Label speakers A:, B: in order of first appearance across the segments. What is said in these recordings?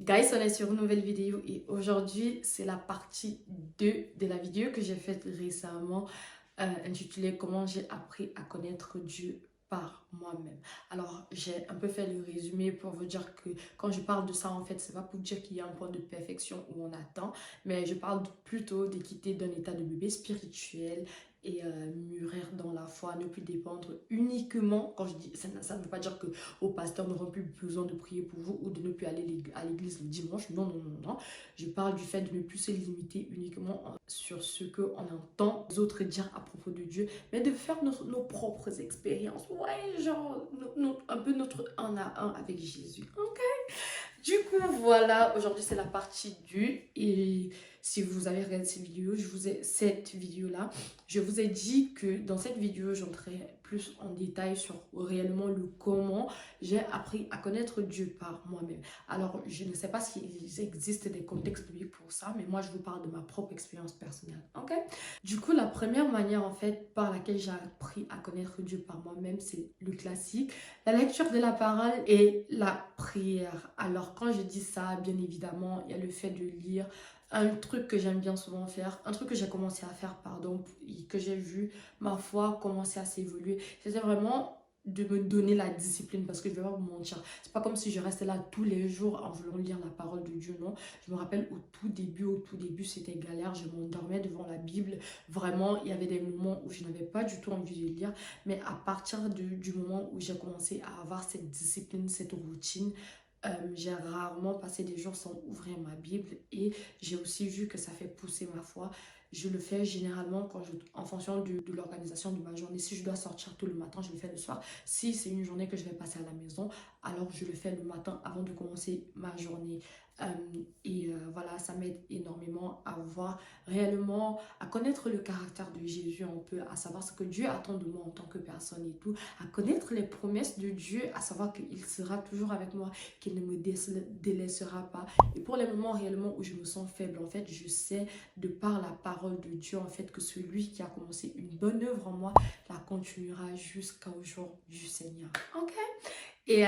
A: Guys, on est sur une nouvelle vidéo et aujourd'hui, c'est la partie 2 de la vidéo que j'ai faite récemment intitulée Comment j'ai appris à connaître Dieu par moi-même. Alors, j'ai un peu fait le résumé pour vous dire que quand je parle de ça, en fait, c'est pas pour dire qu'il y a un point de perfection où on attend, mais je parle plutôt de quitter d'un état de bébé spirituel et mûrir dans la foi, ne plus dépendre uniquement, quand je dis ça ne veut pas dire que vos pasteurs n'auront plus besoin de prier pour vous ou de ne plus aller à l'église le dimanche. Non, non, non, non. Je parle du fait de ne plus se limiter uniquement sur ce qu'on entend les autres dire à propos de Dieu, mais de faire nos propres expériences. Ouais, genre, un peu notre un à un avec Jésus. Ok? Du coup, voilà, aujourd'hui c'est la partie du et si vous avez regardé cette vidéo-là, je vous ai dit que dans cette vidéo, j'entrerai plus en détail sur réellement le comment j'ai appris à connaître Dieu par moi-même. Alors, je ne sais pas s'il existe des contextes bibliques pour ça, mais moi, je vous parle de ma propre expérience personnelle, ok? Du coup, la première manière, en fait, par laquelle j'ai appris à connaître Dieu par moi-même, c'est le classique, la lecture de la parole et la prière. Alors, quand je dis ça, bien évidemment, il y a le fait de lire un truc que j'aime bien souvent faire, un truc que j'ai commencé à faire, pardon, que j'ai vu ma foi commencer à s'évoluer. C'était vraiment de me donner la discipline parce que je vais pas vous mentir. C'est pas comme si je restais là tous les jours en voulant lire la parole de Dieu, non. Je me rappelle au tout début, c'était galère. Je m'endormais devant la Bible. Vraiment, il y avait des moments où je n'avais pas du tout envie de lire. Mais à partir du moment où j'ai commencé à avoir cette discipline, cette routine, j'ai rarement passé des jours sans ouvrir ma Bible et j'ai aussi vu que ça fait pousser ma foi. Je le fais généralement en fonction de l'organisation de ma journée. Si je dois sortir tout le matin, je le fais le soir. Si c'est une journée que je vais passer à la maison, alors je le fais le matin avant de commencer ma journée. Euh, voilà, ça m'aide énormément à voir réellement, à connaître le caractère de Jésus un peu, à savoir ce que Dieu attend de moi en tant que personne et tout, à connaître les promesses de Dieu, à savoir qu'il sera toujours avec moi, qu'il ne me délaissera pas. Et pour les moments réellement où je me sens faible, en fait, je sais de par la parole de Dieu, en fait, que celui qui a commencé une bonne œuvre en moi la continuera jusqu'au jour du Seigneur. Ok? Et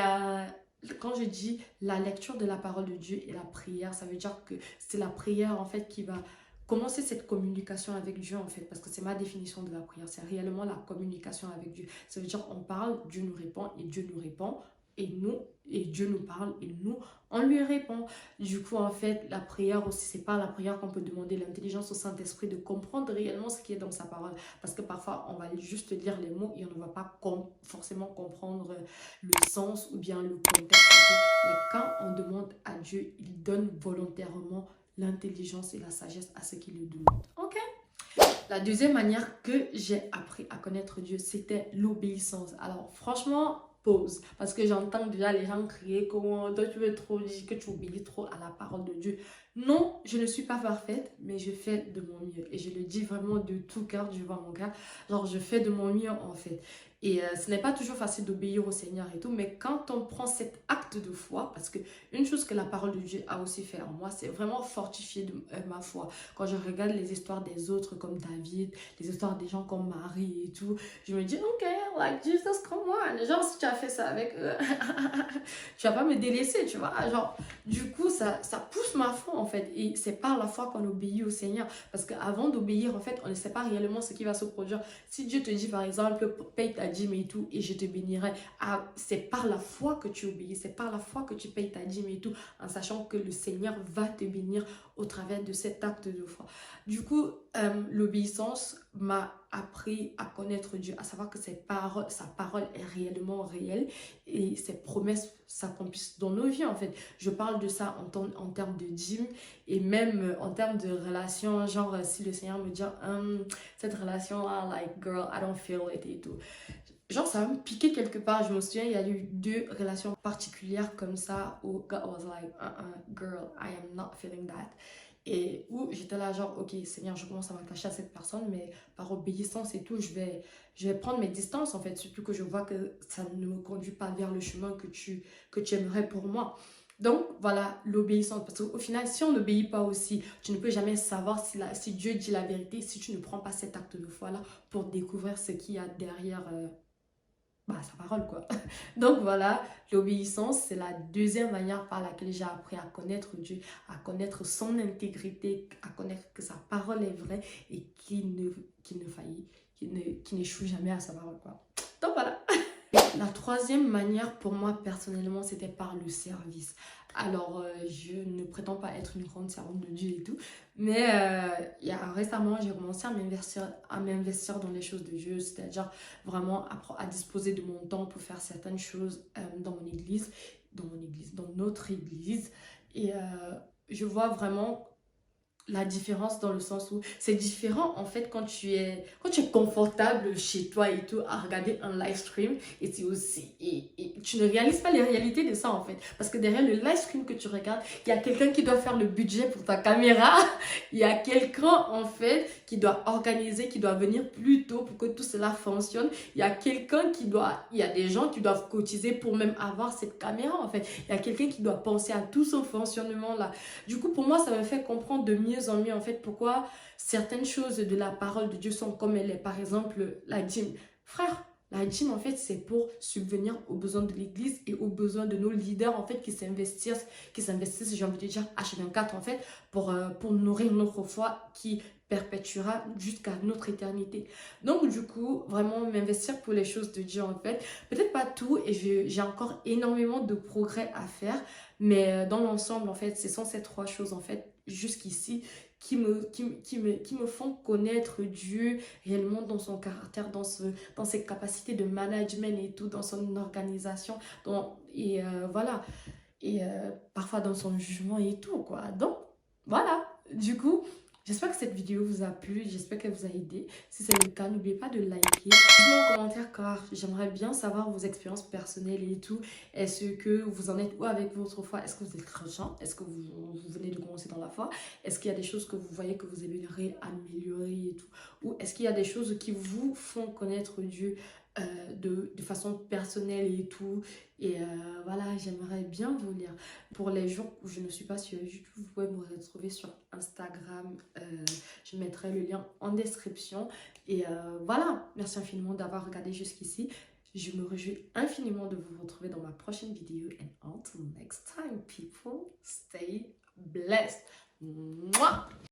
A: quand je dis la lecture de la parole de Dieu et la prière, ça veut dire que c'est la prière, en fait, qui va commencer cette communication avec Dieu, en fait, parce que c'est ma définition de la prière, c'est réellement la communication avec Dieu. Ça veut dire qu'on parle, Dieu nous répond et Dieu nous répond et Dieu nous parle et nous on lui répond. Du coup, en fait, la prière aussi, c'est pas la prière qu'on peut demander l'intelligence au Saint-Esprit de comprendre réellement ce qui est dans sa parole, parce que parfois on va juste lire les mots et on ne va pas forcément comprendre le sens ou bien le contexte. Mais quand on demande à Dieu, il donne volontairement l'intelligence et la sagesse à ceux qui le demandent. Ok? La deuxième manière que j'ai appris à connaître Dieu, c'était l'obéissance. Alors, franchement, pause. Parce que j'entends déjà les gens crier comment toi tu veux trop dire que tu obéis trop à la parole de Dieu. Non, je ne suis pas parfaite, mais je fais de mon mieux. Et je le dis vraiment de tout cœur, du vois mon cœur. Genre, je fais de mon mieux en fait. Et ce n'est pas toujours facile d'obéir au Seigneur et tout, mais quand on prend cet acte de foi, parce que une chose que la parole de Dieu a aussi fait en moi, c'est vraiment fortifier ma foi. Quand je regarde les histoires des autres comme David, les histoires des gens comme Marie et tout, je me dis, ok, like Jesus, come on. Genre, si tu as fait ça avec eux, tu vas pas me délaisser, tu vois. Genre, du coup, ça pousse ma foi, en fait. Et c'est par la foi qu'on obéit au Seigneur. Parce qu'avant d'obéir, en fait, on ne sait pas réellement ce qui va se produire. Si Dieu te dit, par exemple, paye ta dîme et tout, et je te bénirai, c'est par la foi que tu obéis, c'est par la foi que tu payes ta dîme et tout, en sachant que le Seigneur va te bénir au travers de cet acte de foi. Du coup, l'obéissance m'a appris à connaître Dieu, à savoir que sa parole est réellement réelle et ses promesses s'accomplissent dans nos vies en fait. Je parle de ça en termes de dîme et même en termes de relation, genre si le Seigneur me dit cette relation-là, like girl, I don't feel it et tout. Genre ça va me piquer quelque part. Je me souviens, il y a eu deux relations particulières comme ça où God was like, girl, I am not feeling that. Et où j'étais là genre, ok Seigneur, je commence à m'attacher à cette personne, mais par obéissance et tout, je vais prendre mes distances en fait, surtout que je vois que ça ne me conduit pas vers le chemin que tu aimerais pour moi. Donc voilà, l'obéissance. Parce qu'au final, si on n'obéit pas aussi, tu ne peux jamais savoir si Dieu dit la vérité, si tu ne prends pas cet acte de foi-là pour découvrir ce qu'il y a derrière sa parole, quoi. Donc voilà, l'obéissance, c'est la deuxième manière par laquelle j'ai appris à connaître Dieu, à connaître son intégrité, à connaître que sa parole est vraie et qu'il ne faillit, qu'il n'échoue jamais à sa parole, quoi. Donc voilà. La troisième manière pour moi personnellement, c'était par le service. Alors, je ne prétends pas être une grande servante de Dieu et tout, mais récemment, j'ai commencé à m'investir dans les choses de Dieu, c'est-à-dire vraiment à disposer de mon temps pour faire certaines choses dans dans notre église. Et je vois vraiment la différence dans le sens où c'est différent en fait quand quand tu es confortable chez toi et tout à regarder un live stream et et tu ne réalises pas les réalités de ça en fait parce que derrière le live stream que tu regardes il y a quelqu'un qui doit faire le budget pour ta caméra, il y a quelqu'un en fait qui doit organiser, qui doit venir plus tôt pour que tout cela fonctionne, il y a il y a des gens qui doivent cotiser pour même avoir cette caméra en fait, il y a quelqu'un qui doit penser à tout ce fonctionnement là. Du coup, pour moi, ça me fait comprendre de mieux en mieux, en fait, pourquoi certaines choses de la parole de Dieu sont comme elle est. Par exemple, la dîme. Frère, la dîme, en fait, c'est pour subvenir aux besoins de l'Église et aux besoins de nos leaders, en fait, qui s'investissent, j'ai envie de dire, H24, en fait, pour nourrir notre foi qui perpétuera jusqu'à notre éternité. Donc, du coup, vraiment m'investir pour les choses de Dieu, en fait. Peut-être pas tout, et j'ai encore énormément de progrès à faire, mais dans l'ensemble, en fait, ce sont ces trois choses, en fait, jusqu'ici, qui me font connaître Dieu réellement dans son caractère, dans ses capacités de management et tout, dans son organisation, voilà. Et parfois dans son jugement et tout, quoi. Donc, voilà. Du coup, j'espère que cette vidéo vous a plu, j'espère qu'elle vous a aidé. Si c'est le cas, n'oubliez pas de liker. Dites-moi en commentaire car j'aimerais bien savoir vos expériences personnelles et tout. Est-ce que vous en êtes où avec votre foi? Est-ce que vous êtes chrétien? Est-ce que vous venez de commencer dans la foi? Est-ce qu'il y a des choses que vous voyez que vous aimeriez améliorer et tout? Ou est-ce qu'il y a des choses qui vous font connaître Dieu de façon personnelle et tout? Et voilà, j'aimerais bien vous lire. Pour les jours où je ne suis pas sur YouTube, vous pouvez me retrouver sur Instagram. Je mettrai le lien en description. Et voilà, merci infiniment d'avoir regardé jusqu'ici. Je me réjouis infiniment de vous retrouver dans ma prochaine vidéo. And until next time, people, stay blessed. Mouah!